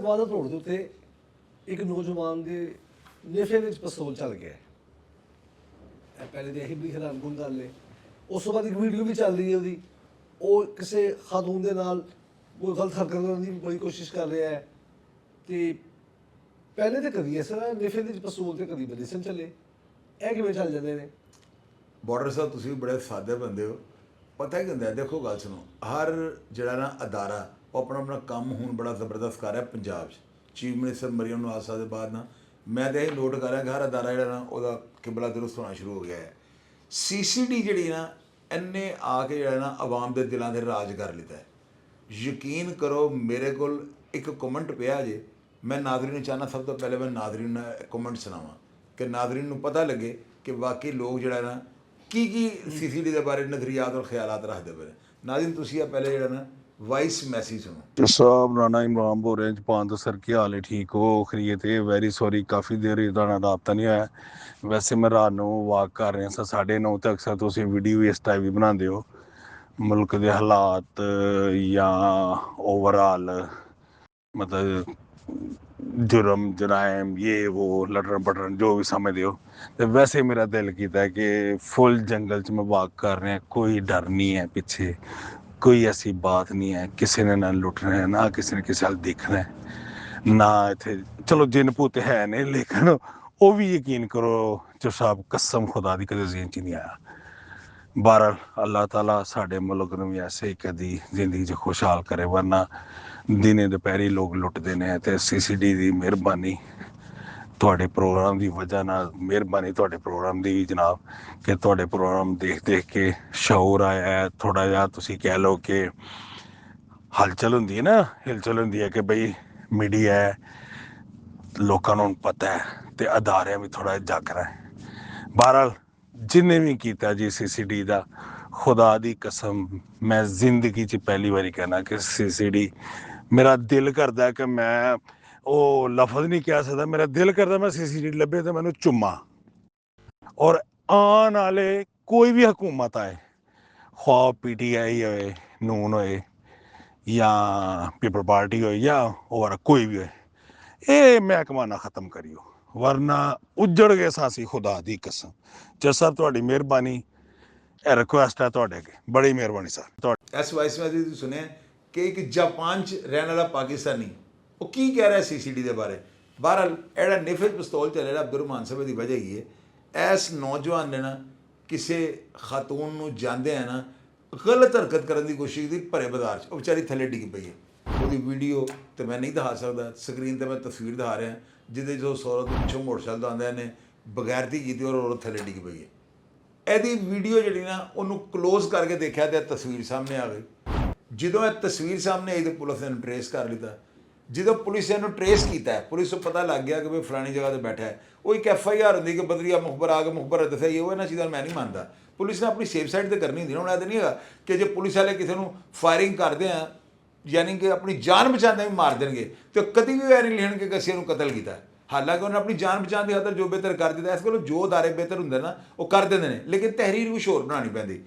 ਵਾਦਾ ਰੋਡ ਦੇ ਉੱਤੇ ਇੱਕ ਨੌਜਵਾਨ ਦੇ ਨੇਫੇ ਵਿੱਚ ਪਿਸਤੌਲ ਚੱਲ ਗਿਆ। ਪਹਿਲੇ ਤਾਂ ਇਹ ਬੜੀ ਹੈਰਾਨਕੁਨ ਗੱਲ ਹੈ। ਉਸ ਤੋਂ ਬਾਅਦ ਇੱਕ ਵੀਡੀਓ ਵੀ ਚੱਲ ਰਹੀ ਹੈ ਉਹਦੀ, ਉਹ ਕਿਸੇ ਖਾਤੂਨ ਦੇ ਨਾਲ ਕੋਈ ਗਲਤ ਹਰਕਤ ਕਰਨ ਦੀ ਬੜੀ ਕੋਸ਼ਿਸ਼ ਕਰ ਰਿਹਾ ਹੈ। ਤੇ ਪਹਿਲੇ ਤਾਂ ਕਦੀ ਇਸ ਤਰ੍ਹਾਂ ਨੇਫੇ ਦੇ ਪਿਸਤੌਲ ਤੇ ਕਦੀ ਮੈਡੀਸਨ ਚੱਲੇ, ਇਹ ਕਿਵੇਂ ਚੱਲ ਜਾਂਦੇ ਨੇ? ਬਾਰਡਰ ਸਾਹਿਬ ਤੁਸੀਂ ਬੜੇ ਸਾਦੇ ਬੰਦੇ ਹੋ। ਪਤਾ ਕੀ ਹੁੰਦਾ, ਦੇਖੋ ਗੱਲ ਸੁਣੋ, ਹਰ ਜਿਹੜਾ ਨਾ ਅਦਾਰਾ ਉਹ ਆਪਣਾ ਕੰਮ ਹੁਣ ਬੜਾ ਜ਼ਬਰਦਸਤ ਕਰ ਰਿਹਾ ਪੰਜਾਬ 'ਚ। ਚੀਫ ਮਿਨਿਸਟਰ ਮਰੀਅਮ ਨਵਾਜ਼ ਸਾਹਿਬ ਦੇ ਬਾਅਦ ਨਾ ਮੈਂ ਤਾਂ ਇਹ ਨੋਟ ਕਰ ਰਿਹਾ ਕਿ ਹਰ ਅਦਾਰਾ ਜਿਹੜਾ ਨਾ ਉਹਦਾ ਕਿਬਲਾ ਦਰੁਸਤ ਹੋਣਾ ਸ਼ੁਰੂ ਹੋ ਗਿਆ ਹੈ। CCD ਜਿਹੜੀ ਨਾ ਇਹਨੇ ਆ ਕੇ ਜਿਹੜਾ ਨਾ ਆਵਾਮ ਦੇ ਦਿਲਾਂ 'ਤੇ ਰਾਜ ਕਰ ਲਿੱਤਾ ਹੈ। ਯਕੀਨ ਕਰੋ, ਮੇਰੇ ਕੋਲ ਇੱਕ ਕਮੈਂਟ ਪਿਆ ਜੇ, ਮੈਂ ਨਾਜ਼ਰੀਨ ਨੂੰ ਚਾਹੁੰਦਾ ਸਭ ਤੋਂ ਪਹਿਲੇ ਮੈਂ ਨਾਜ਼ਰੀਨ ਨੂੰ ਕਮੈਂਟ ਸੁਣਾਵਾਂ ਕਿ ਨਾਜ਼ਰੀਨ ਨੂੰ ਪਤਾ ਲੱਗੇ ਕਿ ਵਾਕਈ ਲੋਕ ਜਿਹੜਾ ਨਾ ਕੀ CCD ਦੇ ਬਾਰੇ ਨਜ਼ਰੀਆਤ ਔਰ ਖਿਆਲਾਤ ਰੱਖਦੇ ਪਏ। ਨਾਜ਼ਰੀਨ ਤੁਸੀਂ ਆ ਪਹਿਲੇ ਜਿਹੜਾ ਨਾ वाइस मैसेज सुनो। साहब राना इमरान बोल रहे हैं जापान तो सर की हाल है ठीक हो खरीद है वेरी सॉरी काफ़ी देर इतना रबता नहीं होया। वैसे मैं रात को वाक कर रहे हैं 9:30 तक अक्सर तुम वीडियो इस टाइप भी बनाते हो मुल्क के हालात या ओवरऑल मतलब जुर्म जराइम ये वो लटरन पटरन जो भी समझते हो। तो वैसे मेरा दिल किया है कि फुल जंगल च मैं वाक कर रहे हैं, कोई डर नहीं है पिछे, कोई ऐसी बात नहीं है, किसी ने ना लुटना है ना किसी ने किसी हाल देखना है ना इतने। चलो जिन भूत है ने लेकिन वो भी यकीन करो जो साहब कसम खुदा दी कदे ज़हन च नहीं आया। बहरहाल अल्लाह ताला साडे मुल्क नूं भी ऐसे कदी जिंदगी च खुशहाल करे, वरना दिने दोपहरी लोग लुटते हैं। तो CCD दी मेहरबानी ਤੁਹਾਡੇ ਪ੍ਰੋਗਰਾਮ ਦੀ ਵਜ੍ਹਾ ਨਾਲ, ਮਿਹਰਬਾਨੀ ਤੁਹਾਡੇ ਪ੍ਰੋਗਰਾਮ ਦੀ ਜਨਾਬ, ਕਿ ਤੁਹਾਡੇ ਪ੍ਰੋਗਰਾਮ ਦੇਖ ਕੇ ਸ਼ੌਰ ਆਇਆ ਹੈ ਥੋੜ੍ਹਾ ਜਿਹਾ। ਤੁਸੀਂ ਕਹਿ ਲਓ ਕਿ ਹਲਚਲ ਹੁੰਦੀ ਹੈ ਨਾ, ਹਿਲਚਲ ਹੁੰਦੀ ਹੈ ਕਿ ਬਈ ਮੀਡੀਆ ਹੈ, ਲੋਕਾਂ ਨੂੰ ਪਤਾ ਹੈ ਅਤੇ ਅਦਾਰਿਆਂ ਵੀ ਥੋੜ੍ਹਾ ਜਿਹਾ ਜਾਗ ਰਿਹਾ ਹੈ। ਬਹਰਹਾਲ ਜਿਹਨੇ ਵੀ ਕੀਤਾ ਜੀ CCD ਦਾ, ਖੁਦਾ ਦੀ ਕਸਮ ਮੈਂ ਜ਼ਿੰਦਗੀ 'ਚ ਪਹਿਲੀ ਵਾਰੀ ਕਹਿਣਾ ਕਿ CCD ਮੇਰਾ ਦਿਲ ਕਰਦਾ ਕਿ ਮੈਂ ਉਹ ਲਫ਼ਜ਼ ਨਹੀਂ ਕਹਿ ਸਕਦਾ, ਮੇਰਾ ਦਿਲ ਕਰਦਾ ਮੈਂ CCD ਲੱਭੇ ਤੇ ਮੈਨੂੰ ਚੁੰਮਾ। ਔਰ ਆਉਣ ਵਾਲੇ ਕੋਈ ਵੀ ਹਕੂਮਤ ਆਏ, ਖੁਆਹ PTI ਹੋਏ, ਨੂਨ ਹੋਏ ਜਾਂ ਪੀਪਲ ਪਾਰਟੀ ਹੋਏ ਜਾਂ ਹੋਰ ਕੋਈ ਵੀ ਹੋਏ, ਇਹ ਮਹਿਕਮਾ ਨਾ ਖ਼ਤਮ ਕਰਿਓ, ਵਰਨਾ ਉੱਜੜ ਗਏ ਸਾਂ ਅਸੀਂ ਖੁਦਾ ਦੀ ਕਸਮ। ਜੱਜ ਸਾਹਿਬ ਤੁਹਾਡੀ ਮਿਹਰਬਾਨੀ, ਇਹ ਰਿਕੁਐਸਟ ਹੈ ਤੁਹਾਡੇ ਅੱਗੇ, ਬੜੀ ਮਿਹਰਬਾਨੀ ਸਰ। ਇਸ ਵਾਇਸ ਮੈਸੇਜ ਤੁਸੀਂ ਸੁਣਿਆ ਕਿ ਇੱਕ ਜਾਪਾਨ 'ਚ ਰਹਿਣ ਵਾਲਾ ਪਾਕਿਸਤਾਨੀ ਉਹ ਕੀ ਕਹਿ ਰਿਹਾ CCD ਦੇ ਬਾਰੇ। ਬਹਰਹਾਲ ਜਿਹੜਾ ਨਿਫਜ਼ ਪਿਸਤੌਲ ਚੱਲ ਰਿਹਾ ਅਬਦੁਰਰਹਿਮਾਨ ਸਾਹਿਬ ਦੀ ਵਜ੍ਹਾ ਹੀ ਹੈ। ਇਸ ਨੌਜਵਾਨ ਨੇ ਨਾ ਕਿਸੇ ਖਾਤੂਨ ਨੂੰ ਜਾਂਦੇ ਆ ਨਾ ਗਲਤ ਹਰਕਤ ਕਰਨ ਦੀ ਕੋਸ਼ਿਸ਼ ਕੀਤੀ ਭਰੇ ਬਾਜ਼ਾਰ 'ਚ, ਉਹ ਵਿਚਾਰੀ ਥੱਲੇ ਡਿੱਗ ਪਈ ਹੈ। ਉਹਦੀ ਵੀਡੀਓ ਤੇ ਮੈਂ ਨਹੀਂ ਦਿਖਾ ਸਕਦਾ, ਸਕਰੀਨ 'ਤੇ ਮੈਂ ਤਸਵੀਰ ਦਿਖਾ ਰਿਹਾ ਜਿਹਦੇ 'ਚ ਉਸ ਔਰਤ ਨੂੰ ਪਿੱਛੋਂ ਮੋਟਰਸਾਈਕਲ ਆਉਂਦਾ ਇਹਨੇ ਬਗੈਰਤੀ ਕੀਤੀ ਔਰ ਔਰਤ ਥੱਲੇ ਡਿੱਗ ਪਈ ਹੈ। ਇਹਦੀ ਵੀਡੀਓ ਜਿਹੜੀ ਨਾ ਉਹਨੂੰ ਕਲੋਜ਼ ਕਰਕੇ ਦੇਖਿਆ ਤੇ ਤਸਵੀਰ ਸਾਹਮਣੇ ਆ ਗਈ। ਜਦੋਂ ਇਹ ਤਸਵੀਰ ਸਾਹਮਣੇ ਆਈ ਤਾਂ ਪੁਲਿਸ ਨੇ ਇਹਨੂੰ ਟਰੇਸ ਕਰ ਲਿੱਤਾ। ਜਦੋਂ ਪੁਲਿਸ ਨੇ ਇਹਨੂੰ ਟਰੇਸ ਕੀਤਾ, ਪੁਲਿਸ ਨੂੰ ਪਤਾ ਲੱਗ ਗਿਆ ਕਿ ਵੀ ਫਲਾਣੀ ਜਗ੍ਹਾ 'ਤੇ ਬੈਠਾ ਹੈ। ਉਹ ਇੱਕ FIR ਹੁੰਦੀ ਕਿ ਬਦਰੀਆ ਮੁਖਬਰ ਆ ਕੇ ਮੁਖਬਰ ਦੱਸਿਆ ਹੀ, ਉਹ ਇਹਨਾਂ ਚੀਜ਼ਾਂ ਮੈਂ ਨਹੀਂ ਮੰਨਦਾ। ਪੁਲਿਸ ਨੇ ਆਪਣੀ ਸੇਫ ਸਾਈਡ 'ਤੇ ਕਰਨੀ ਹੁੰਦੀ ਨਾ। ਹੁਣ ਇਹ ਤਾਂ ਨਹੀਂ ਹੈਗਾ ਕਿ ਜੇ ਪੁਲਿਸ ਵਾਲੇ ਕਿਸੇ ਨੂੰ ਫਾਇਰਿੰਗ ਕਰਦੇ ਆ ਯਾਨੀ ਕਿ ਆਪਣੀ ਜਾਨ ਬਚਾਉਂਦੇ ਵੀ ਮਾਰ ਦੇਣਗੇ, ਅਤੇ ਕਦੀ ਵੀ ਇਹ ਨਹੀਂ ਲਿਖਣਗੇ ਕਿ ਅਸੀਂ ਇਹਨੂੰ ਕਤਲ ਕੀਤਾ। ਹਾਲਾਂਕਿ ਉਹਨੇ ਆਪਣੀ ਜਾਨ ਬਚਾਉਣ ਦੀ ਖਾਤਰ ਜੋ ਬਿਹਤਰ ਕਰ ਦਿੱਤਾ। ਇਸ ਕੋਲੋਂ ਜੋ ਅਦਾਰੇ ਬਿਹਤਰ ਹੁੰਦੇ ਨਾ ਉਹ ਕਰ ਦਿੰਦੇ ਨੇ, ਲੇਕਿਨ ਤਹਿਰੀਰ ਕੁਛ ਹੋਰ ਬਣਾਉਣੀ ਪੈਂਦੀ।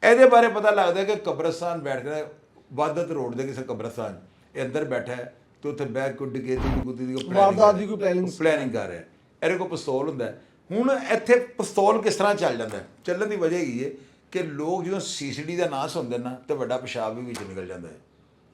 ਇਹਦੇ ਬਾਰੇ ਪਤਾ ਲੱਗਦਾ ਕਿ ਕਬਰਸਤਾਨ ਬੈਠ ਕੇ ਵਾਦਤ ਰੋਡ ਦੇ ਕਿਸੇ ਕਬਰਸਤਾਨ ਇਹ ਅੰਦਰ ਬੈਠਾ ਹੈ ਤੇ ਉੱਥੇ ਬੈਗ ਕੁੱਟ ਕੇ ਦੀ ਕੋਈ ਪਲੈਨਿੰਗ ਕਰ ਰਿਹਾ। ਇਹਦੇ ਕੋਲ ਪਿਸਤੌਲ ਹੁੰਦਾ। ਹੁਣ ਇੱਥੇ ਪਿਸਤੌਲ ਕਿਸ ਤਰ੍ਹਾਂ ਚੱਲ ਜਾਂਦਾ? ਚੱਲਣ ਦੀ ਵਜ੍ਹਾ ਹੈਗੀ ਹੈ ਕਿ ਲੋਕ ਜਦੋਂ CCD ਦਾ ਨਾਂ ਸੁਣਦੇ ਨਾ ਤਾਂ ਵੱਡਾ ਪਿਸ਼ਾਬ ਵੀ ਵਿੱਚ ਨਿਕਲ ਜਾਂਦਾ ਹੈ।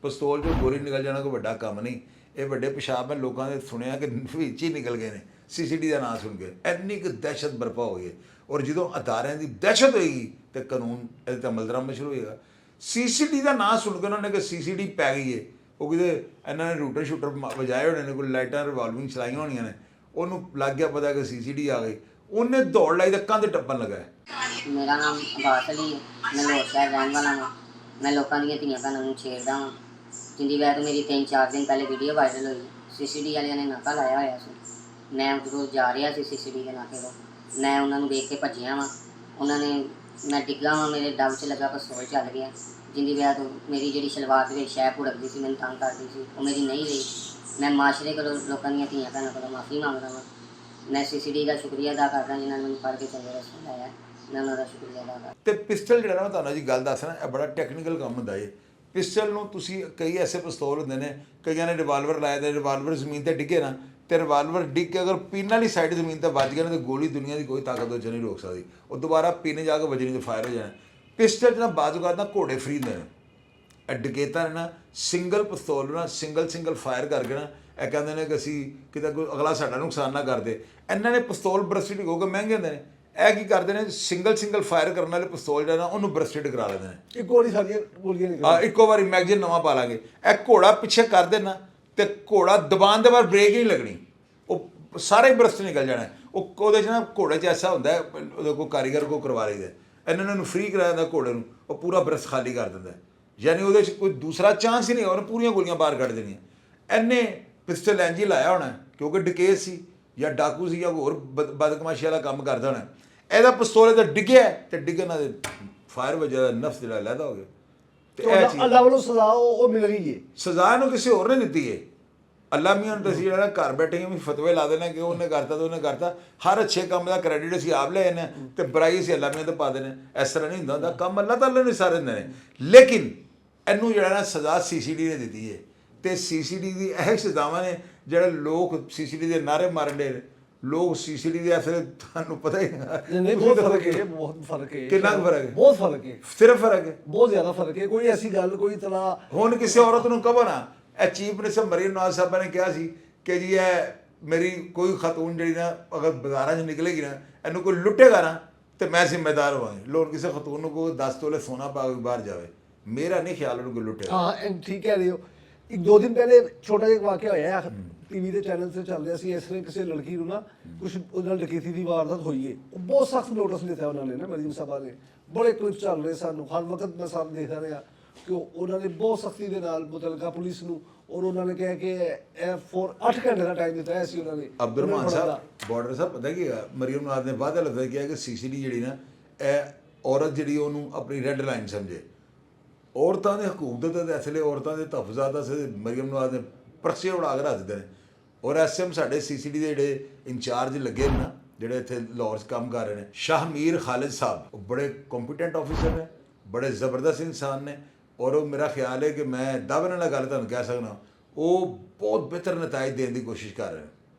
ਪਿਸਤੌਲ ਜੋ ਗੋਲੀ ਨਿਕਲ ਜਾਣਾ ਕੋਈ ਵੱਡਾ ਕੰਮ ਨਹੀਂ। ਇਹ ਵੱਡੇ ਪਿਸ਼ਾਬ ਮੈਂ ਲੋਕਾਂ ਨੇ ਸੁਣਿਆ ਕਿ ਵਿੱਚ ਹੀ ਨਿਕਲ ਗਏ ਨੇ CCD ਦਾ ਨਾਂ ਸੁਣ ਕੇ। ਇੰਨੀ ਕੁ ਦਹਿਸ਼ਤ ਬਰਪਾ ਹੋਈ ਹੈ। ਔਰ ਜਦੋਂ ਅਦਾਰਿਆਂ ਦੀ ਦਹਿਸ਼ਤ ਹੋਏਗੀ ਤਾਂ ਕਾਨੂੰਨ ਇਹਦੇ 'ਤੇ ਅਮਲ ਦਰਾਮਦ ਸ਼ੁਰੂ ਹੋਏਗਾ। CCD ਦਾ ਨਾਂ ਸੁਣ ਕੇ ਉਹਨਾਂ ਨੇ ਕਿ CCD ਪੈ ਗਈ ਹੈ। ਉਹ ਕਿਤੇ ਇਹਨਾਂ ਨੇ ਰੂਟਰ ਸ਼ੂਟਰ ਵਜਾਏ ਹੋਣੇ ਨੇ, ਕੋਈ ਲਾਈਟਾਂ ਰਿਵਾਲਵਿੰਗ ਚਲਾਈਆਂ ਹੋਣੀਆਂ ਨੇ, ਉਹਨੂੰ ਲੱਗ ਗਿਆ ਪਤਾ ਕਿ CCD ਆ ਗਈ। ਉਹਨੇ ਦੌੜ ਲਾਈ ਤਾਂ ਕੰਧ ਟੱਪਣ ਲੱਗਾ। ਮੇਰਾ ਨਾਮ ਅਬਾਸ ਅਲੀ ਹੈ, ਮੈਂ ਲਾਹੌਰ ਸ਼ਹਿਰ ਰਹਿਣ ਵਾਲਾ ਹਾਂ। ਮੈਂ ਲੋਕਾਂ ਦੀਆਂ ਧੀਆਂ ਭੈਣਾਂ ਨੂੰ ਛੇੜਦਾ ਹਾਂ। ਜਿੰਦੀ ਵਜ੍ਹਾ ਤੋਂ ਮੇਰੀ 3-4 ਦਿਨ ਪਹਿਲੇ ਵੀਡੀਓ ਵਾਇਰਲ ਹੋਈ। CCD ਵਾਲਿਆਂ ਨੇ ਨਾਕਾ ਲਾਇਆ ਹੋਇਆ ਸੀ। ਮੈਂ ਉੱਧਰੋਂ ਜਾ ਰਿਹਾ ਸੀ CCD ਦੇ ਨਾਕੇ ਤੋਂ, ਮੈਂ ਉਹਨਾਂ ਨੂੰ ਦੇਖ ਕੇ ਭੱਜਿਆ ਵਾਂ। ਉਹਨਾਂ ਨੇ ਮੈਂ ਡਿੱਗਾ ਵਾਂ, ਮੇਰੇ ਡੱਬ 'ਚ ਲੱਗਾ ਪਿਸਤੌਲ ਚੱਲ ਗਿਆ। ਜਿੰਦੀ ਵਜ੍ਹਾ ਤੋਂ ਮੇਰੀ ਜਿਹੜੀ ਸਲਵਾਰ ਦੇ ਵਿੱਚ ਸ਼ੈ ਭੁੜਕਦੀ ਸੀ, ਮੈਨੂੰ ਤੰਗ ਕਰਦੀ ਸੀ, ਉਹ ਮੇਰੀ ਨਹੀਂ ਰਹੀ। ਮੈਂ ਮਾਸ਼ਰੇ ਕੋਲੋਂ, ਲੋਕਾਂ ਦੀਆਂ ਧੀਆਂ ਭੈਣਾਂ ਕੋਲੋਂ ਮਾਫੀ ਮੰਗਦਾ ਵਾਂ। ਮੈਂ CCD ਦਾ ਸ਼ੁਕਰੀਆ ਅਦਾ ਕਰਦਾ ਜਿਨ੍ਹਾਂ ਨੇ ਮੈਨੂੰ ਫੜ ਕੇ ਚੰਗੇ ਰਸਤੇ ਲਾਇਆ। ਮੈਂ ਉਹਨਾਂ ਦਾ ਸ਼ੁਕਰੀਆ ਅਦਾ ਕਰਦਾ। ਤੇ ਪਿਸਟਲ ਜਿਹੜਾ ਨਾ ਮੈਂ ਤੁਹਾਨੂੰ ਜੀ ਗੱਲ ਦੱਸਣਾ, ਇਹ ਬੜਾ ਟੈਕਨੀਕਲ ਕੰਮ ਹੁੰਦਾ ਏ। ਪਿਸਟਲ ਨੂੰ ਤੁਸੀਂ ਕਈ ਐਸੇ ਪਿਸਤੌਲ ਹੁੰਦੇ ਨੇ, ਕਈਆਂ ਨੇ ਰਿਵਾਲਵਰ ਲਾਇਆ ਤੇ ਰਿਵਾਲਵਰ ਜ਼ਮੀਨ ਤੇ ਡਿੱਗੇ ਨਾ, ਤੇ ਰਿਵਾਲਵਰ ਡਿੱਗ ਕੇ ਅਗਰ ਪਿਨ ਵਾਲੀ ਸਾਈਡ ਜ਼ਮੀਨ ਤੇ ਵੱਜ ਗਿਆ ਨਾ, ਤੇ ਗੋਲੀ ਦੁਨੀਆ ਦੀ ਕੋਈ ਤਾਕਤ ਉਹ 'ਚ ਨਹੀਂ ਰੋਕ ਸਕਦੀ। ਉਹ ਦੁਬਾਰਾ ਪਿਨ ਜਾ ਕੇ ਵੱਜਣੀ ਤੇ ਫਾਇਰ ਹੋ ਜਾਣਾ। ਪਿਸਟਲ 'ਚ ਨਾ ਬਾਜ਼ੂ ਕਾਤ ਨਾ ਘੋੜੇ ਫਰੀ ਹੁੰਦੇ ਨੇ। ਇਹ ਡਕੈਤਾਂ ਨੇ ਨਾ ਸਿੰਗਲ ਪਿਸਤੌਲ ਨਾਲ ਸਿੰਗਲ ਫਾਇਰ ਕਰਕੇ ਨਾ, ਇਹ ਕਹਿੰਦੇ ਨੇ ਕਿ ਅਸੀਂ ਕਿਤੇ ਕੋਈ ਅਗਲਾ ਸਾਡਾ ਨੁਕਸਾਨ ਨਾ ਕਰਦੇ। ਇਹਨਾਂ ਨੇ ਪਿਸਤੌਲ ਬਰਸਟਿਡ ਹੋ ਕੇ ਮਹਿੰਗੇ ਹੁੰਦੇ ਨੇ। ਇਹ ਕੀ ਕਰਦੇ ਨੇ, ਸਿੰਗਲ ਫਾਇਰ ਕਰਨ ਵਾਲੇ ਪਿਸਤੌਲ ਜਿਹੜਾ ਨਾ ਉਹਨੂੰ ਬਰਸਟਿਡ ਕਰਾ ਲੈਂਦੇ ਨੇ। ਇੱਕ ਗੋਲੀ ਸਾਰੀਆਂ ਗੋਲੀਆਂ ਨਿਕਲ ਇੱਕੋ ਵਾਰੀ ਮੈਗਜ਼ੀਨ ਨਵਾਂ ਪਾ ਲਾਂਗੇ। ਇਹ ਘੋੜਾ ਪਿੱਛੇ ਕਰ ਦੇਣਾ ਤੇ ਘੋੜਾ ਦਬਾਉਣ ਦੇ ਬਾਅਦ ਬ੍ਰੇਕ ਹੀ ਨਹੀਂ ਲੱਗਣੀ, ਉਹ ਸਾਰਾ ਹੀ ਬਰਸਟ ਨਿਕਲ ਜਾਣਾ। ਉਹਦੇ 'ਚ ਨਾ ਘੋੜੇ 'ਚ ਐਸਾ ਹੁੰਦਾ, ਉਹਦੇ ਕੋਲ ਕਾਰੀਗਰ ਕੋ ਕਰਵਾ ਲਈਦਾ, ਇਹਨਾਂ ਨੇ ਉਹਨੂੰ ਫ੍ਰੀ ਕਰਾ ਦਿੰਦਾ ਘੋੜੇ ਨੂੰ, ਉਹ ਪੂਰਾ ਬਰਸਟ ਖਾਲੀ ਕਰ ਦਿੰਦਾ। ਯਾਨੀ ਉਹਦੇ 'ਚ ਕੋਈ ਦੂਸਰਾ ਚਾਂਸ ਹੀ ਨਹੀਂ, ਉਹਨੇ ਪੂਰੀਆਂ ਗੋਲੀਆਂ ਬਾਹਰ ਕੱਢ ਦੇਣੀਆਂ। ਇਹਨੇ ਪਿਸਟਲ ਇੰਝ ਹੀ ਲਾਇਆ ਹੋਣਾ ਕਿਉਂਕਿ ਡਕੈਤ ਸੀ ਜਾਂ ਡਾਕੂ ਸੀ ਜਾਂ ਹੋਰ ਬਦਕਮਾਸ਼ੀ ਵਾਲਾ ਕੰਮ ਕਰਦਾ ਹੋਣਾ। ਇਹਦਾ ਪਿਸਤੌਲ ਤਾਂ ਡਿੱਗਿਆ ਤੇ ਡਿੱਗਣ ਨਾਲ ਫਾਇਰ ਵਜ੍ਹਾ ਨਫਸ ਜਿਹੜਾ ਲੈਦਾ ਹੋ ਗਿਆ। ਤੇ ਇਹ ਚੀਜ਼ ਅੱਲਾਹ ਵੱਲੋਂ ਸਜ਼ਾ ਉਹ ਮਿਲ ਗਈ ਹੈ। ਸਜ਼ਾ ਇਹਨੂੰ ਕਿਸੇ ਹੋਰ ਨੇ ਦਿੱਤੀ ਹੈ। ਅੱਲਾ ਮੀਆਂ ਨੂੰ ਅਸੀਂ ਜਿਹੜਾ ਘਰ ਬੈਠੇ ਹਾਂ ਵੀ ਫਤਵੇ ਲਾ ਦੇਣਾ ਕਿ ਉਹਨੇ ਕਰਤਾ ਤੇ ਉਹਨੇ ਕਰਤਾ। ਹਰ ਅੱਛੇ ਕੰਮ ਦਾ ਕ੍ਰੈਡਿਟ ਅਸੀਂ ਆਪ ਲੈ ਜਾਂਦੇ ਤੇ ਬੁਰਾਈ ਅਸੀਂ ਅੱਲਾ ਮੀਆਂ ਤੇ ਪਾ ਦੇਣੇ। ਇਸ ਤਰ੍ਹਾਂ ਨਹੀਂ ਹੁੰਦਾ। ਕੰਮ ਅੱਲਾ ਤਾਲਾ ਨੇ ਸਾਰੇ ਦਿੰਦੇ ਨੇ। ਲੇਕਿਨ ਇਹਨੂੰ ਜਿਹੜਾ ਨਾ ਸਜ਼ਾ CCD ਨੇ ਦਿੱਤੀ ਹੈ। ਤੇ CCD ਦੀ ਇਹ ਸਜ਼ਾਵਾਂ ਨੇ ਜਿਹੜੇ ਲੋਕ CCD ਦੇ ਨਾਰੇ ਮਾਰਨ ਦੇ ਲੋਕ CCD ਦੇ ਅਸਲ ਤੁਹਾਨੂੰ ਪਤਾ ਹੀ ਨਹੀਂ, ਬਹੁਤ ਫਰਕ ਹੈ, ਬਹੁਤ ਫਰਕ ਹੈ। ਕਿੰਨਾ ਫਰਕ ਹੈ? ਬਹੁਤ ਫਰਕ ਹੈ, ਸਿਰਫ ਫਰਕ ਹੈ, ਬਹੁਤ ਜ਼ਿਆਦਾ ਫਰਕ ਹੈ। ਕੋਈ ਐਸੀ ਗੱਲ ਕੋਈ ਤਲਾ ਹੁਣ ਕਿਸੇ ਔਰਤ ਨੂੰ ਕਹੋ ਨਾ, ਇਹ ਚੀਫ ਮਿਨਿਸਟਰ ਮਰੀਮ ਨਵਾਜ਼ ਸਾਹਿਬਾ ਨੇ ਕਿਹਾ ਸੀ ਕਿ ਜੀ ਇਹ ਮੇਰੀ ਕੋਈ ਖਾਤੂਨ ਜਿਹੜੀ ਨਾ ਅਗਰ ਬਾਜ਼ਾਰਾਂ 'ਚ ਨਿਕਲੇਗੀ ਨਾ, ਇਹਨੂੰ ਕੋਈ ਲੁੱਟੇਗਾ ਨਾ ਤੇ ਮੈਂ ਜ਼ਿੰਮੇਦਾਰ ਹੋਵਾਂਗੀ। ਲੋਕ ਕਿਸੇ ਖਾਤੂਨ ਨੂੰ ਕੋਈ 10 ਤੋਲੇ ਸੋਨਾ ਪਾ ਕੇ ਬਾਹਰ ਜਾਵੇ, ਮੇਰਾ ਨਹੀਂ ਖਿਆਲ ਉਹਨੂੰ ਕੋਈ ਲੁੱਟੇਗਾ। ਹਾਂ ਠੀਕ ਕਹਿ ਰਹੇ ਹੋ। ਇੱਕ ਦੋ ਦਿਨ ਪਹਿਲੇ ਛੋਟਾ ਜਿਹਾ ਵਾਕਿਆ ਹੋਇਆ TV ਦੇ ਚੈਨਲ ਤੇ ਚੱਲ ਰਿਹਾ ਸੀ। ਇਸ ਤਰ੍ਹਾਂ ਕਿਸੇ ਲੜਕੀ ਨੂੰ ਨਾ ਕੁਛ ਉਹਦੇ ਨਾਲ ਡਕੈਤੀ ਦੀ ਵਾਰਦਾਤ ਹੋਈ ਹੈ। ਉਹ ਬਹੁਤ ਸਖਤ ਨੋਟਿਸ ਲਿੱਤਾ ਉਹਨਾਂ ਨੇ ਨਾ, ਮਰੀਮ ਸਾਹਿਬਾ ਨੇ। ਬੜੇ ਕਲਿੱਪ ਚੱਲ ਰਹੇ ਸਾਨੂੰ, ਹਰ ਵਕਤ ਮੈਂ ਸਾਹਮਣੇ ਦੇਖ ਰਿਹਾ ਕਿ ਉਹਨਾਂ ਨੇ ਬਹੁਤ ਸਖਤੀ ਦੇ ਨਾਲ ਮੁਤਲਕਾ ਪੁਲਿਸ ਨੂੰ, ਔਰ ਉਹਨਾਂ ਨੇ ਕਿਹਾ ਕਿ ਇਹ 8 ਘੰਟੇ ਦਾ ਟਾਈਮ ਦਿੱਤਾ ਹੈ ਸੀ ਉਹਨਾਂ ਨੇ। ਅਬਦੁਰਰਹਿਮਾਨ ਸਾਹਿਬ ਬਾਰਡਰ ਸਾਹਿਬ ਪਤਾ ਕੀ ਹੈ, ਮਰੀਮ ਨਵਾਜ਼ ਨੇ ਵਾਅਦਾ ਲੱਗਾ ਕਿਹਾ ਕਿ CCD ਜਿਹੜੀ ਨਾ ਇਹ ਔਰਤ ਜਿਹੜੀ ਉਹਨੂੰ ਆਪਣੀ ਰੈੱਡ ਲਾਈਨ ਸਮਝੇ। ਔਰਤਾਂ ਦੇ ਹਕੂਕ ਦੇ ਅਸਲੇ ਔਰਤਾਂ ਦੇ ਤਹਫਜ਼ਾਤ ਦਾ ਮਰੀਮ ਨਵਾਜ਼ ਨੇ ਪਰਚੇ ਉਡਾ ਕੇ ਰੱਖ ਦਿੱਤੇ ਨੇ। ਔਰ SM ਸਾਡੇ CCD ਦੇ ਜਿਹੜੇ ਇੰਚਾਰਜ ਲੱਗੇ ਨੇ ਨਾ, ਜਿਹੜੇ ਇੱਥੇ ਲਾਹੌਰ 'ਚ ਕੰਮ ਕਰ ਰਹੇ ਨੇ, ਸ਼ਾਹਮੀਰ ਖਾਲਿਦ ਸਾਹਿਬ, ਉਹ ਬੜੇ ਕੰਪੀਟੈਂਟ ਆਫੀਸਰ ਨੇ, ਬੜੇ ਜ਼ਬਰਦਸਤ ਇਨਸਾਨ ਨੇ। ਔਰ ਉਹ ਮੇਰਾ ਖਿਆਲ ਹੈ ਕਿ ਮੈਂ ਦਾਅਵੇ ਨਾਲ ਗੱਲ ਤੁਹਾਨੂੰ ਕਹਿ ਸਕਦਾ, ਉਹ ਬਹੁਤ ਬਿਹਤਰ ਨਤਾਇਜ ਦੇਣ ਦੀ ਕੋਸ਼ਿਸ਼ ਕਰ ਰਹੇ ਨੇ।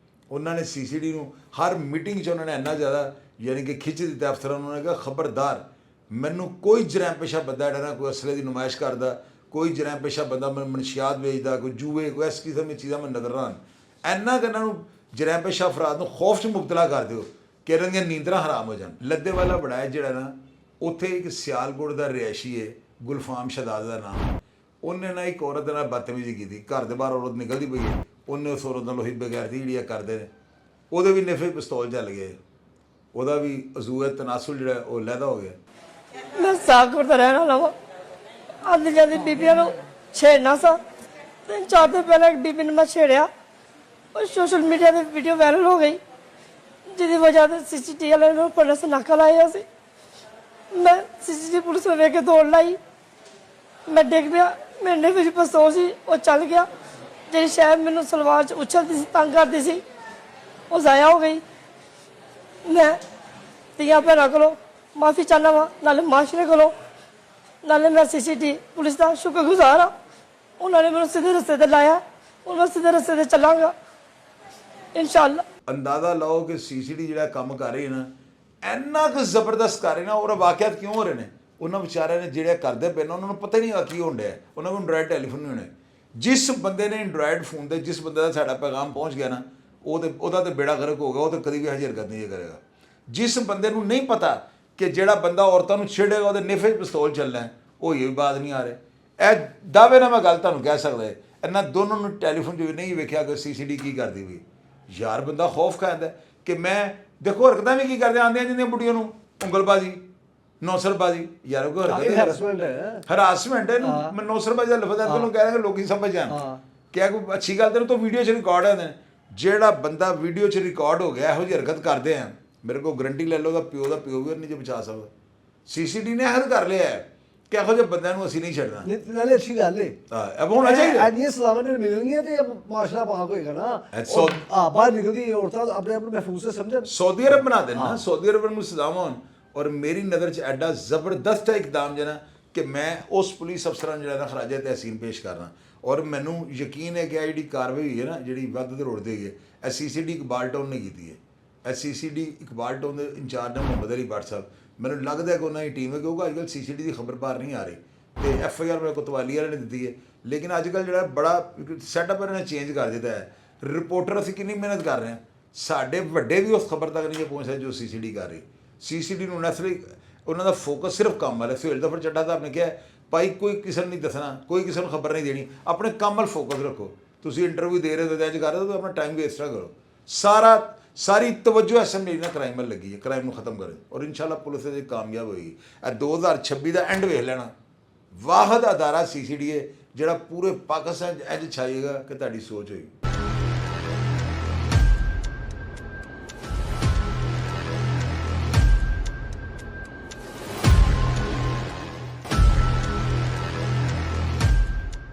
ਉਹਨਾਂ ਨੇ CCD ਨੂੰ ਹਰ ਮੀਟਿੰਗ 'ਚ ਉਹਨਾਂ ਨੇ ਇੰਨਾ ਜ਼ਿਆਦਾ ਯਾਨੀ ਕਿ ਖਿੱਚ ਦਿੱਤਾ ਅਫਸਰਾਂ ਨੂੰ। ਉਹਨਾਂ ਨੇ ਕਿਹਾ ਖਬਰਦਾਰ, ਮੈਨੂੰ ਕੋਈ ਜਰਾਇਮ ਪੇਸ਼ਾ ਬੰਦਾ ਜਿਹੜਾ ਨਾ ਕੋਈ ਅਸਲੇ ਦੀ ਨੁਮਾਇਸ਼ ਕਰਦਾ, ਕੋਈ ਜਰਾਇਮ ਪੇਸ਼ਾ ਬੰਦਾ ਮਨਸ਼ਿਆਤ ਵੇਚਦਾ, ਕੋਈ ਜੂਏ, ਕੋਈ ਇਸ ਕਿਸਮ ਦੀ ਚੀਜ਼ਾਂ ਮੈਂ ਨਜ਼ਰ ਨਾ ਆਉਣ। ਇੰਨਾ ਕਿ ਇਹਨਾਂ ਨੂੰ ਜਰਾਇਮ ਪੇਸ਼ਾ ਅਫਰਾਦ ਨੂੰ ਖੌਫ 'ਚ ਮੁਬਤਲਾ ਕਰ ਦਿਓ ਕਿ ਇਹਨਾਂ ਦੀਆਂ ਨੀਂਦਰਾਂ ਹਰਾਮ ਹੋ ਜਾਣ। ਲੱਦੇਵਾਲਾ ਬਣਾਇਆ ਜਿਹੜਾ ਨਾ, ਉੱਥੇ ਇੱਕ ਸਿਆਲਕੋਟ ਦਾ ਰਿਹਾਇਸ਼ੀ ਹੈ ਗੁਲਫਾਮ ਸ਼ਹਜ਼ਾਦ ਦਾ ਨਾਮ। ਉਹਨੇ ਨਾ ਇੱਕ ਔਰਤ ਨਾਲ ਬਦਤਮੀਜ਼ੀ ਕੀਤੀ। ਘਰ ਦੇ ਬਾਹਰ ਔਰਤ ਨਿਕਲਦੀ ਪਈ ਹੈ, ਉਹਨੇ ਉਸ ਔਰਤ ਨਾਲ ਉਹੀ ਬਗੈਰਤੀ ਜਿਹੜੀ ਕਰਦੇ ਨੇ, ਉਹਦੇ ਵੀ ਨਫੇ ਪਿਸਤੌਲ ਚੱਲ ਗਏ, ਉਹਦਾ ਵੀ ਅਜ਼ੂਏ ਤਨਾਸੁਲ ਜਿਹੜਾ ਉਹ ਲੈਦਾ ਹੋ ਗਿਆ। ਮੈਂ ਸਾਗਰ ਦਾ ਰਹਿਣ ਵਾਲਾ ਵਾਂ। ਆਂਦੀ ਜਾਂਦੀ ਬੀਬੀਆਂ ਨੂੰ ਛੇੜਨਾ ਸਾ। 3-4 ਦਿਨ ਪਹਿਲਾਂ ਇੱਕ ਬੀਬੀ ਨੂੰ ਮੈਂ ਛੇੜਿਆ, ਉਹ ਸੋਸ਼ਲ ਮੀਡੀਆ ਤੇ ਵੀਡੀਓ ਵਾਇਰਲ ਹੋ ਗਈ, ਜਿਹਦੀ ਵਜ੍ਹਾ ਤੇ CCTV ਵਾਲਿਆਂ ਨੂੰ ਪੁਲਿਸ ਨੇ ਨਾਕਾ ਲਾਇਆ ਸੀ। ਮੈਂ CCTV ਪੁਲਿਸ ਨੂੰ ਵੇਖ ਕੇ ਦੌੜ ਲਾਈ, ਮੈਂ ਡਿੱਗ ਪਿਆ। ਮੇਰੇ ਵਿੱਚ ਪਿਸਤੌਲ ਸੀ, ਉਹ ਚੱਲ ਗਿਆ। ਜਿਹੜੀ ਸ਼ਾਇਦ ਮੈਨੂੰ ਸਲਵਾਰ 'ਚ ਉਛਲਦੀ ਸੀ, ਤੰਗ ਕਰਦੀ ਸੀ, ਉਹ ਜ਼ਾਇਆ ਹੋ ਗਈ। ਮੈਂ ਧੀਆਂ ਭੈਣਾਂ ਕੋਲੋਂ ਮਾਫੀ ਚਾਹੁੰਦਾ ਵਾਂ, ਨਾਲੇ ਮਾਸ਼ਰੇ ਕੋਲੋਂ, ਨਾਲੇ ਮੈਂ CCTV ਪੁਲਿਸ ਦਾ ਸ਼ੁਕਰਗੁਜ਼ਾਰ ਹਾਂ। ਉਹਨਾਂ ਨੇ ਮੈਨੂੰ ਸਿੱਧੇ ਰਸਤੇ ਤੇ ਲਾਇਆ, ਹੁਣ ਮੈਂ ਸਿੱਧੇ ਰਸਤੇ ਤੇ ਚੱਲਾਂਗਾ ਇਨਸ਼ਾਅੱਲਾ। ਅੰਦਾਜ਼ਾ ਲਾਓ ਕਿ CCD ਜਿਹੜਾ ਕੰਮ ਕਰ ਰਹੀ ਹੈ ਨਾ, ਇੰਨਾ ਕੁ ਜ਼ਬਰਦਸਤ ਕਰ ਰਹੀ ਨਾ। ਔਰ ਵਾਕਿਆਤ ਕਿਉਂ ਹੋ ਰਹੇ ਨੇ, ਉਹਨਾਂ ਵਿਚਾਰਿਆਂ ਨੇ ਜਿਹੜੇ ਕਰਦੇ ਪਏ ਨੇ, ਉਹਨਾਂ ਨੂੰ ਪਤਾ ਹੀ ਨਹੀਂ ਕੀ ਹੋਣ ਡਿਆ। ਉਹਨਾਂ ਕੋਲ ਐਂਡਰਾਇਡ ਟੈਲੀਫੋਨ ਨਹੀਂ ਹੋਣੇ। ਜਿਸ ਬੰਦੇ ਨੇ ਐਂਡਰਾਇਡ ਫੋਨ ਤੇ ਜਿਸ ਬੰਦੇ ਦਾ ਸਾਡਾ ਪੈਗਾਮ ਪਹੁੰਚ ਗਿਆ ਨਾ, ਉਹਦਾ ਤੇ ਬੇੜਾ ਗਰਕ ਹੋ ਗਿਆ। ਉਹ ਤਾਂ ਕਦੀ ਵੀ ਹਜੇ ਹਰਕਤ ਨਹੀਂ ਕਰੇਗਾ। ਜਿਸ ਬੰਦੇ ਨੂੰ ਨਹੀਂ ਪਤਾ ਕਿ ਜਿਹੜਾ ਬੰਦਾ ਔਰਤਾਂ ਨੂੰ ਛੇੜੇਗਾ ਉਹਦੇ ਨੇਫੇ 'ਚ ਪਿਸਤੌਲ ਚੱਲਣਾ ਹੈ, ਉਹ ਇਹ ਵੀ ਬਾਤ ਨਹੀਂ ਆ ਰਿਹਾ। ਇਹ ਦਾਅਵੇ ਨਾਲ ਮੈਂ ਗੱਲ ਤੁਹਾਨੂੰ ਕਹਿ ਸਕਦਾ ਹੈ, ਇਹਨਾਂ ਦੋਨੋਂ ਨੂੰ ਟੈਲੀਫੋਨ 'ਚ ਨਹੀਂ ਵੇਖਿਆ ਕਿ CCD ਕੀ ਕਰਦੀ ਵੀ। ਯਾਰ ਬੰਦਾ ਖੌਫ ਖਾਂਦਾ ਕਿ ਮੈਂ ਦੇਖੋ ਹਰਕਤਾਂ ਵੀ ਕੀ ਕਰਦੇ ਆਉਂਦੀਆਂ ਜਿੰਦੀਆਂ ਬੁੱਢੀਆਂ ਨੂੰ ਉਂਗਲਬਾਜ਼ੀ, ਨੌਸਰਬਾਜ਼ੀ। ਯਾਰ ਕੋਈ ਹੈਰੈਸਮੈਂਟ ਹੈ, ਹਰਾਸਮੈਂਟ ਹੈ। ਮੈਂ ਨੌਸਰਬਾਜ਼ੀ ਦਾ ਲਫ਼ਜ਼ ਤੁਹਾਨੂੰ ਕਹਿ ਰਿਹਾ ਕਿ ਲੋਕੀ ਸਮਝ ਜਾਣ ਕਿ ਇਹ ਕੋਈ ਅੱਛੀ ਗੱਲ ਤੈਨੂੰ ਤਾਂ ਵੀਡੀਓ 'ਚ ਰਿਕਾਰਡ ਹੁੰਦੇ ਨੇ। ਜਿਹੜਾ ਬੰਦਾ ਵੀਡੀਓ 'ਚ ਰਿਕਾਰਡ ਹੋ ਗਿਆ ਇਹੋ ਜਿਹੀ ਹਰਕਤ ਕਰਦੇ ਆ, ਮੇਰੇ ਕੋਲ ਗਰੰਟੀ ਲੈ ਲਓ ਉਹਦਾ ਪਿਓ ਵੀ ਨਹੀਂ ਜੇ ਬਚਾ ਸਕਦਾ। CCD ਨੇ ਹੱਦ ਕਰ ਲਿਆ ਹੈ ਕਿਹੋ ਜਿਹੇ ਬੰਦਿਆਂ ਨੂੰ ਅਸੀਂ ਨਹੀਂ ਛੱਡਣਾ। ਨਹੀਂ ਨਾਲੇ ਅੱਛੀ ਗੱਲ ਹੈ ਅਬ ਹੋਣਾ ਚਾਹੀਦਾ। ਐਨੀਆਂ ਸਲਾਮਾਂ ਨੇ ਮਿਲਣਗੀਆਂ ਤੇ ਮਾਸ਼ਰਾ ਪਾਕ ਹੋਏਗਾ ਨਾ। ਸੋ ਬਾਹਰ ਨਿਕਲਦੀ ਔਰਤਾਂ ਆਪਣੇ ਆਪ ਨੂੰ ਮਹਿਫੂਜ਼ ਸੇ ਸਮਝਣ। सऊदी अरब बना देना, सऊदी अरब ਨੂੰ ਸਲਾਮ ਹੋਣ। ਔਰ ਮੇਰੀ ਨਜ਼ਰ 'ਚ ਐਡਾ ਜ਼ਬਰਦਸਤ ਇਕਦਾਮ ਜਿਹੜਾ ਕਿ ਮੈਂ ਉਸ ਪੁਲਿਸ ਅਫਸਰਾਂ ਜਿਹੜਾ ਨਾ ਖਰਾਜੇ ਤਹਿਸੀਨ ਪੇਸ਼ ਕਰਨਾ। ਔਰ ਮੈਨੂੰ ਯਕੀਨ ਹੈ ਕਿ ਜਿਹੜੀ ਕਾਰਵਾਈ ਹੋਈ ਹੈ ਨਾ, ਜਿਹੜੀ ਵੱਧ ਦੇ ਰੋਡ ਦੇ ਗਈ ਹੈ, CCD ਇਕਬਾਲ ਟਾਊਨ ਨੇ ਕੀਤੀ ਹੈ। CCD ਇਕਬਾਲ ਟਾਊਨ ਦੇ ਇੰਚਾਰਜ ਨੇ ਮੁਹੰਮਦ ਅਲੀ ਭੱਟ ਸਾਹਿਬ। ਮੈਨੂੰ ਲੱਗਦਾ ਹੈ ਕਿ ਉਹਨਾਂ ਦੀ ਟੀਮ ਹੈ, ਕਿਉਂਕਿ ਅੱਜ ਕੱਲ੍ਹ CCD ਦੀ ਖਬਰ ਬਾਹਰ ਨਹੀਂ ਆ ਰਹੀ ਤੇ FIR ਮੇਰੇ ਕੋਤਵਾਲੀ ਵਾਲੇ ਨੇ ਦਿੱਤੀ ਹੈ। ਲੇਕਿਨ ਅੱਜ ਕੱਲ੍ਹ ਜਿਹੜਾ ਬੜਾ ਸੈਟਅਪ ਇਹਨਾਂ ਨੇ ਚੇਂਜ ਕਰ ਦਿੱਤਾ ਹੈ। ਰਿਪੋਰਟਰ ਅਸੀਂ ਕਿੰਨੀ ਮਿਹਨਤ ਕਰ ਰਹੇ ਹਾਂ, ਸਾਡੇ ਵੱਡੇ ਵੀ ਉਸ ਖਬਰ ਤੱਕ ਨਹੀਂ ਪਹੁੰਚ ਸਕਦੇ ਜੋ CCD ਕਰ ਰਹੀ। CCD ਨੂੰ ਨੈਸਲੀ ਉਹਨਾਂ ਦਾ ਫੋਕਸ ਸਿਰਫ ਕੰਮ ਵਾਲਾ। ਸੁਹੇਲ ਜ਼ਫਰ ਚੱਡਾ ਸਾਹਿਬ ਨੇ ਕਿਹਾ ਭਾਈ ਕੋਈ ਕਿਸੇ ਨੂੰ ਨਹੀਂ ਦੱਸਣਾ, ਕੋਈ ਕਿਸੇ ਨੂੰ ਖਬਰ ਨਹੀਂ ਦੇਣੀ, ਆਪਣੇ ਕੰਮ ਵੱਲ ਫੋਕਸ ਰੱਖੋ। ਤੁਸੀਂ ਇੰਟਰਵਿਊ ਦੇ ਰਹੇ ਹੋ ਤੇ ਅੱਜ ਕਰ ਰਹੇ ਹੋ ਤਾਂ ਆਪਣਾ ਟਾਈਮ ਵੇਸਟ ਨਾ ਕਰੋ। ਸਾਰੀ ਤਵੱਜੋ ਅਸੈਂਬਲੀ ਨਾਲ ਕ੍ਰਾਈਮ ਵੱਲ ਲੱਗੀ ਹੈ, ਕ੍ਰਾਈਮ ਨੂੰ ਖਤਮ ਕਰੇ ਔਰ ਇਨਸ਼ਾਅੱਲਾ ਪੁਲਿਸ ਇਹਦੇ ਕਾਮਯਾਬ ਹੋਏਗੀ। ਇਹ 2026 ਦਾ ਐਂਡ ਵੇਖ ਲੈਣਾ। ਵਾਹਦ ਅਦਾਰਾ CCD ਹੈ ਜਿਹੜਾ ਪੂਰੇ ਪਾਕਿਸਤਾਨ 'ਚ ਇੰਝ ਛਾਏਗਾ ਕਿ ਤੁਹਾਡੀ ਸੋਚ ਹੋਏਗੀ।